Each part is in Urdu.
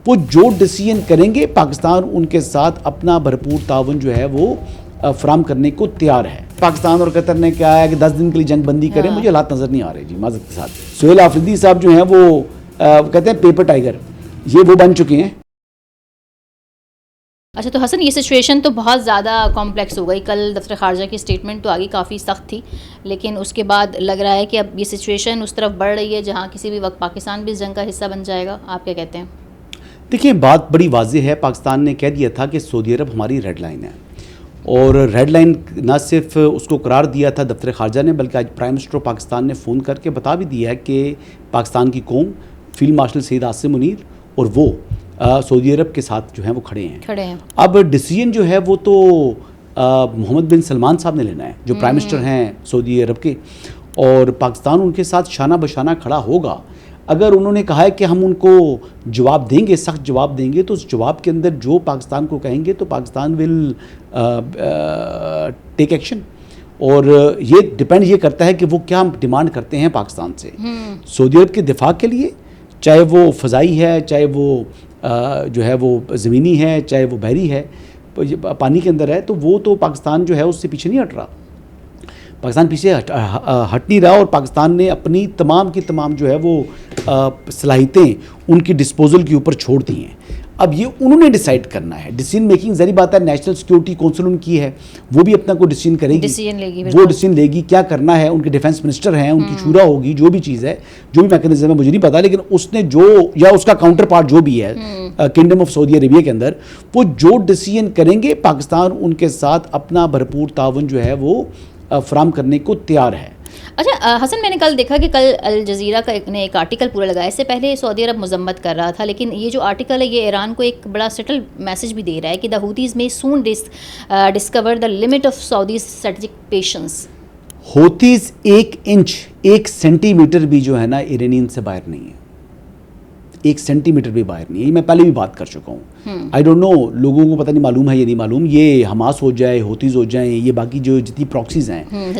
وہ جو ڈیسیژن کریں گے پاکستان ان کے ساتھ اپنا بھرپور تعاون جو ہے وہ فراہم کرنے کو تیار ہے. پاکستان اور قطر نے کہا ہے کہ 10 دن کے لیے جنگ بندی کریں, مجھے حالات نظر نہیں آ رہے جی معذرت کے ساتھ. سہیل آفریدی صاحب جو ہیں وہ کہتے ہیں پیپر ٹائیگر, یہ وہ بن چکے ہیں. اچھا تو حسن یہ سچویشن تو بہت زیادہ کمپلیکس ہو گئی. کل دفتر خارجہ کی اسٹیٹمنٹ تو آگے کافی سخت تھی, لیکن اس کے بعد لگ رہا ہے کہ اب یہ سچویشن اس طرف بڑھ رہی ہے جہاں کسی بھی وقت پاکستان بھی اس جنگ کا حصہ بن جائے گا. آپ کیا کہتے ہیں؟ دیکھیں بات بڑی واضح ہے, پاکستان نے کہہ دیا تھا کہ سعودی عرب ہماری ریڈ لائن ہے, اور ریڈ لائن نہ صرف اس کو قرار دیا تھا دفتر خارجہ نے, بلکہ آج پرائم منسٹر پاکستان نے فون کر کے بتا بھی دیا ہے کہ پاکستان کی قوم فیلڈ مارشل سید عاصم منیر اور وہ سعودی عرب کے ساتھ جو ہیں وہ کھڑے ہیں. اب ڈیسیژن جو ہے وہ تو محمد بن سلمان صاحب نے لینا ہے جو پرائم منسٹر ہیں سعودی عرب کے, اور پاکستان ان کے ساتھ شانہ بشانہ کھڑا ہوگا. اگر انہوں نے کہا ہے کہ ہم ان کو جواب دیں گے, سخت جواب دیں گے, تو اس جواب کے اندر جو پاکستان کو کہیں گے تو پاکستان ول ٹیک ایکشن. اور یہ ڈپینڈ یہ کرتا ہے کہ وہ کیا ڈیمانڈ کرتے ہیں پاکستان سے. سعودی عرب کے دفاع کے لیے, چاہے وہ فضائی ہے, چاہے وہ جو ہے وہ زمینی ہے, چاہے وہ بحری ہے, پانی کے اندر ہے, تو وہ تو پاکستان جو ہے اس سے پیچھے نہیں ہٹ رہا. پاکستان پیچھے ہٹ نہیں رہا, اور پاکستان نے اپنی تمام کی تمام جو ہے وہ صلاحیتیں ان کی ڈسپوزل کے اوپر چھوڑ دی ہیں. اب یہ انہوں نے ڈیسائیڈ کرنا ہے. ڈیسیژن میکنگ ظاہری بات ہے نیشنل سیکورٹی کونسل ان کی ہے, وہ بھی اپنا کوئی ڈیسیژن کرے گی, وہ ڈیسیژن لے گی کیا کرنا ہے. ان کے ڈیفینس منسٹر ہیں, ان کی شورا ہوگی, جو بھی چیز ہے, جو بھی میکنزم ہے مجھے نہیں پتا, لیکن اس نے جو یا اس کا کاؤنٹر پارٹ جو بھی ہے کنگڈم آف سعودی عربیہ کے اندر, وہ جو ڈیسیژن کریں گے پاکستان ان کے ساتھ اپنا بھرپور تعاون جو ہے وہ فراہم کرنے کو تیار ہے. اچھا حسن, میں نے کل دیکھا کہ کل الجزیرہ کا ایک آرٹیکل پورا لگایا. اس سے پہلے سعودی عرب مذمت کر رہا تھا, لیکن یہ جو آرٹیکل ہے یہ ایران کو ایک بڑا سٹل میسج بھی دے رہا ہے کہ دا ہوتیز میں soon discover the limit of Saudi strategic patience. Houthis 1 inch 1 centimetre بھی جو ہے نا ایرانین سے باہر نہیں ہے, 1 سینٹی میٹر بھی باہر نہیں ہے. یہ میں پہلے بھی بات کر چکا ہوں. آئی ڈونٹ نو لوگوں کو پتہ نہیں معلوم ہے یا نہیں معلوم, یہ حماس ہو جائے, ہوتیز ہو جائیں, یہ باقی جو جتنی پراکسیز ہیں, یہ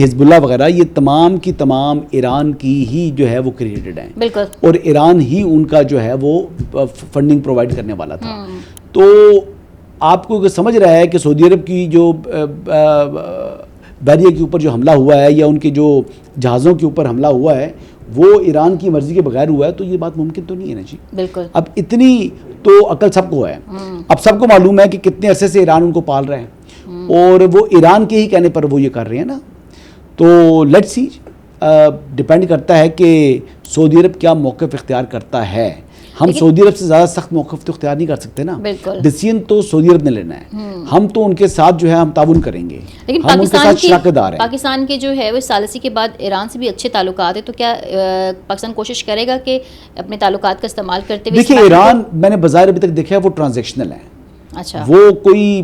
حزب اللہ وغیرہ, یہ تمام کی تمام ایران کی ہی جو ہے وہ کریٹڈ ہیں. بالکل. اور ایران ہی ان کا جو ہے وہ فنڈنگ پرووائڈ کرنے والا تھا. تو آپ کو سمجھ رہا ہے کہ سعودی عرب کی جو بحریہ کے اوپر جو حملہ ہوا ہے یا ان کے جو جہازوں کے اوپر حملہ ہوا ہے وہ ایران کی مرضی کے بغیر ہوا ہے, تو یہ بات ممکن تو نہیں ہے نا جی. بالکل. اب اتنی تو عقل سب کو ہے. اب سب کو معلوم ہے کہ کتنے عرصے سے ایران ان کو پال رہے ہیں, اور وہ ایران کے ہی کہنے پر وہ یہ کر رہے ہیں نا. تو لیٹس سی, ڈپینڈ کرتا ہے کہ سعودی عرب کیا موقف اختیار کرتا ہے. ہم سعودی عرب سے زیادہ سخت موقف تو اختیار نہیں کر سکتے نا. ڈیسیژن تو سعودی عرب نے لینا ہے. ہم تو ان کے ساتھ جو ہے ہم تعاون کریں گے, لیکن پاکستان کے جو ہے وہ ثالثی کے بعد ایران سے بھی اچھے تعلقات ہیں, تو کیا پاکستان کوشش کرے گا کہ اپنے تعلقات کا استعمال کرتے ہوئے؟ دیکھیے ایران میں نے بظاہر ابھی تک دیکھا ہے وہ ٹرانزیکشنل ہے. اچھا. وہ کوئی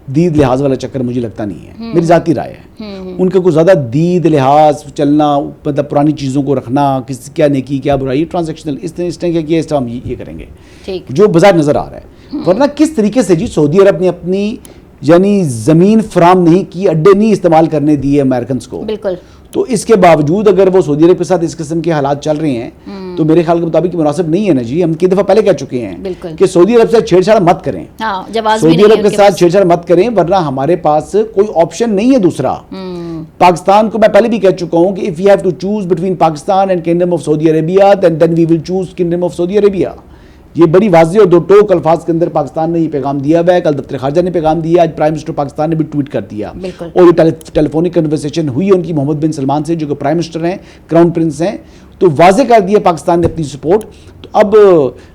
دید لحاظ والا چکر مجھے لگتا نہیں ہے, میری ذاتی رائے ہے. ان کا کوئی زیادہ دید لحاظ چلنا, مطلب پرانی چیزوں کو رکھنا, کس کیا نیکی کیا برائی, ٹرانزیکشنل اس طرح کیا اس طرح ہم یہ کریں گے جو بظاہر نظر آ رہا ہے. ورنہ کس طریقے سے جی سعودی عرب نے اپنی یعنی زمین فراہم نہیں کی, اڈے نہیں استعمال کرنے دیے امریکنز کو. بالکل. تو اس کے باوجود اگر وہ سعودی عرب کے ساتھ اس قسم کے حالات چل رہے ہیں تو میرے خیال کے مطابق مناسب نہیں ہے نا جی. ہم کئی دفعہ پہلے کہہ چکے ہیں کہ سعودی عرب سے چھیڑ چھاڑ مت کریں, سعودی عرب کے ساتھ چھیڑ چھاڑ مت کریں, ورنہ ہمارے پاس کوئی آپشن نہیں ہے دوسرا. پاکستان کو میں پہلے بھی کہہ چکا ہوں کہ if we have to choose between Pakistan and Kingdom of Saudi Arabia then we will choose Kingdom of Saudi Arabia. یہ بڑی واضح اور دو ٹوک الفاظ کے اندر پاکستان نے یہ پیغام دیا ہوا ہے. کل دفتر خارجہ نے پیغام دیا, آج پرائم منسٹر پاکستان نے بھی ٹویٹ کر دیا, اور یہ ٹیلی فونک کنورسیشن ہوئی ہے ان کی محمد بن سلمان سے جو کہ پرائم منسٹر ہیں, کراؤن پرنس ہیں, تو واضح کر دیا پاکستان نے اپنی سپورٹ. تو اب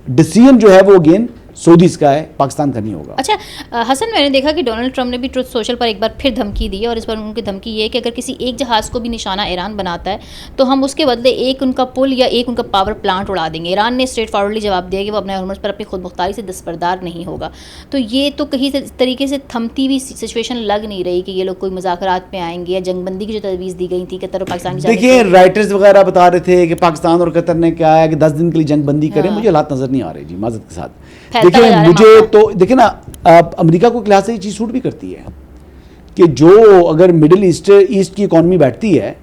ڈیسیژن جو ہے وہ اگین سعودیز کا ہے, پاکستان کا نہیں ہوگا. اچھا حسن, میں نے دیکھا کہ ڈونلڈ ٹرمپ نے بھی ٹروتھ سوشل پر ایک بار پھر دھمکی دی ہے, اور اس پر ان کی دھمکی یہ ہے کہ اگر کسی ایک جہاز کو بھی نشانہ ایران بناتا ہے تو ہم اس کے بدلے ایک ان کا پل یا ایک ان کا پاور پلانٹ اڑا دیں گے. ایران نے اسٹریٹ فارورڈلی جواب دیا کہ وہ اپنے ہارمونز پر اپنی خود مختاری سے دستبردار نہیں ہوگا. تو یہ تو کہیں طریقے سے تھمتی ہوئی سچویشن لگ نہیں رہی کہ یہ لوگ کوئی مذاکرات پہ آئیں گے, یا جنگ بندی کی جو تجویز دی گئی تھی قطر اور پاکستان کی. دیکھیے رائٹرز وغیرہ بتا رہے تھے کہ پاکستان اور قطر نے کہا ہے کہ 10 دن کے لیے جنگ بندی کریں, مجھے حالات نظر نہیں آ رہے جی معذرت کے ساتھ. دیکھیں مجھے تو دیکھیں نا, امریکہ کو کلاس سے یہ چیز سوٹ بھی کرتی ہے کہ جو اگر مڈل ایسٹ کی اکانومی بیٹھتی ہے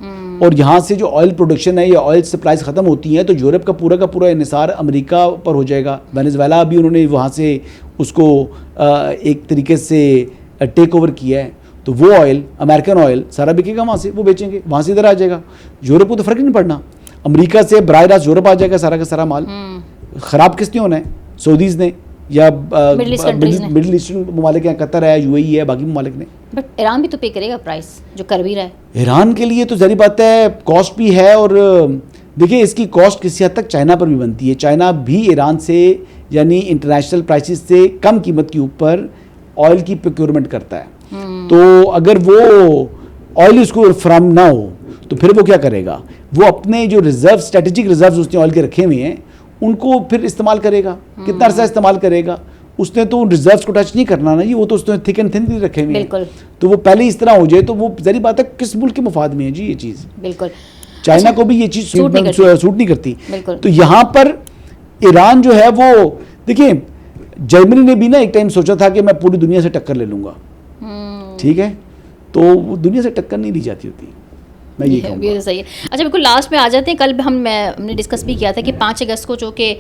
اور یہاں سے جو آئل پروڈکشن ہے یا آئل سپلائز ختم ہوتی ہیں تو یورپ کا پورا انحصار امریکہ پر ہو جائے گا. وینزویلا بھی انہوں نے وہاں سے اس کو ایک طریقے سے ٹیک اوور کیا ہے, تو وہ آئل امریکن آئل سارا بکے گا وہاں سے, وہ بیچیں گے, وہاں سے ادھر آ جائے گا. یورپ کو تو فرق نہیں پڑنا, امریکہ سے براہ راست یورپ آ جائے گا سارا کا سارا مال. خراب کس نے ہونا ہے, سعودیز نے یا مڈل ایسٹرن ممالک ہیں, قطر ہے, یو اے ای ہے, باقی ممالک نے. بٹ ایران بھی تو پے کرے گا پرائس جو کر بھی رہا ہے. ایران کے لیے تو ظاہر بات ہے کاسٹ بھی ہے, اور دیکھیں اس کی کاسٹ کسی حد تک چائنا پر بھی بنتی ہے. چائنا بھی ایران سے یعنی انٹرنیشنل پرائسز سے کم قیمت کے اوپر آئل کی پروکیورمنٹ کرتا ہے. تو اگر وہ آئل اس کو فراہم نہ ہو تو پھر وہ کیا کرے گا, وہ اپنے جو ریزرو اسٹریٹجک ریزروز اس نے آئل کے رکھے ہوئے ہیں ان کو پھر استعمال کرے گا. کتنا عرصہ استعمال کرے گا, اس نے تو ان ریزروز کو ٹچ نہیں کرنا نا جی, وہ تو اس نے تھک اینڈ تھن رکھے ہوئے ہیں. تو وہ پہلے اس طرح ہو جائے تو وہ ظاہر بات ہے کس ملک کے مفاد میں ہے جی یہ چیز. بالکل چائنا کو بھی یہ چیز سوٹ نہیں کرتی. بالکل. تو یہاں پر ایران جو ہے وہ دیکھیں, جرمنی نے بھی نا ایک ٹائم سوچا تھا کہ میں پوری دنیا سے ٹکر لے لوں گا, ٹھیک ہے, تو وہ دنیا سے ٹکر نہیں لی جاتی ہوتی. میں یہ کہوں گا صحیح ہے. اچھا بالکل لاسٹ میں آ جاتے ہیں. کل ہم نے ڈسکس بھی کیا تھا کہ 5 اگست کو جو کہ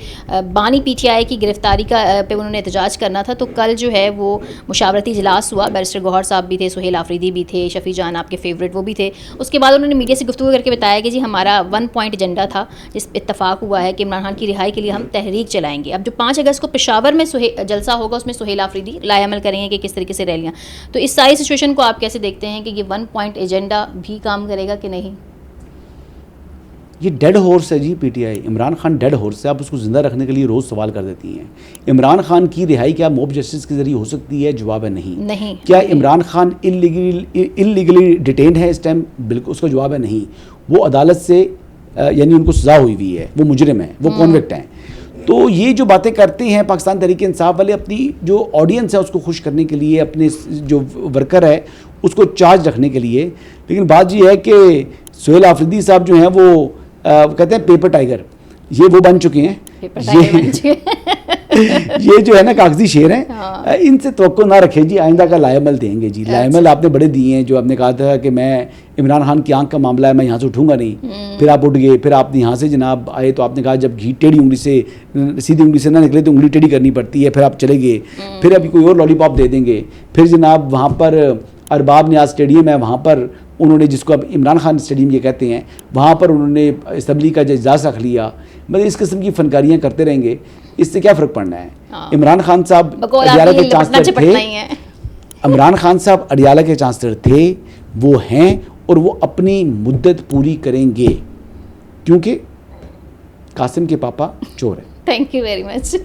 بانی پی ٹی آئی کی گرفتاری کا پہ انہوں نے احتجاج کرنا تھا, تو کل جو ہے وہ مشاورتی اجلاس ہوا. بیرسٹر گوہر صاحب بھی تھے, سہیل آفریدی بھی تھے, شفیع جان آپ کے فیوریٹ وہ بھی تھے. اس کے بعد انہوں نے میڈیا سے گفتگو کر کے بتایا کہ جی ہمارا 1 پوائنٹ ایجنڈا تھا جس پہ اتفاق ہوا ہے کہ عمران خان کی رہائی کے لیے ہم تحریک چلائیں گے. اب جو 5 اگست کو پشاور میں جلسہ ہوگا اس میں سہیل آفریدی لائے عمل کریں گے کہ کس طریقے سے ریلیاں. تو اس ساری سچویشن کو آپ کیسے دیکھتے ہیں کہ یہ 1 پوائنٹ ایجنڈا بھی کام کرے گا کہ نہیں؟ یہ ڈیڈ ہارس ہے جی P T I. Imran Khan dead horse ہے, آپ اس کو زندہ رکھنے کے لیے روز سوال کر دیتی ہیں. عمران خان کی رہائی کیا موب جسٹس کے ذریعے ہو سکتی ہے؟ جواب ہے نہیں. کیا عمران خان انلیگلی ڈیٹینڈ ہے اس ٹائم؟ بالکل اس کا جواب ہے نہیں. وہ عدالت سے یعنی ان کو سزا ہوئی ہوئی ہے, وہ مجرم ہیں, وہ کنوکٹ ہیں. تو یہ جو باتیں کرتے ہیں پاکستان تحریک انصاف والے اپنی جو آڈینس ہے اس کو خوش کرنے کے لیے, اپنے جو ورکر ہے اس کو چارج رکھنے کے لیے. لیکن بات یہ ہے کہ سہیل آفریدی صاحب جو ہیں وہ کہتے ہیں پیپر ٹائیگر, یہ وہ بن چکے ہیں, یہ جو ہے نا کاغذی شیر ہیں. ان سے توقع نہ رکھیں جی, آئندہ کا لائے عمل دیں گے جی. لائے عمل آپ نے بڑے دیے ہیں, جو آپ نے کہا تھا کہ میں عمران خان کی آنکھ کا معاملہ ہے میں یہاں سے اٹھوں گا نہیں, پھر آپ اٹھ گئے, پھر آپ یہاں سے جناب آئے تو آپ نے کہا جب گھی ٹیڑھی انگلی سے سیدھی انگلی سے نہ نکلے تو انگلی ٹیڑھی کرنی پڑتی ہے, پھر آپ چلے گئے, پھر ابھی کوئی اور لالی پاپ دے دیں گے, پھر جناب وہاں پر ارباب نیاز اسٹیڈیم ہے وہاں پر انہوں نے, جس کو اب عمران خان اسٹیڈیم یہ کہتے ہیں, وہاں پر انہوں نے اسمبلی کا اجلاس رکھ لیا. مطلب اس قسم کی فنکاریاں کرتے رہیں گے, اس سے کیا فرق پڑنا ہے؟ عمران خان صاحب اڈیالہ کے چانسلر تھے, عمران خان صاحب اڈیالہ کے چانسلر تھے, وہ ہیں, اور وہ اپنی مدت پوری کریں گے کیونکہ قاسم کے پاپا چور ہیں. Thank you very much.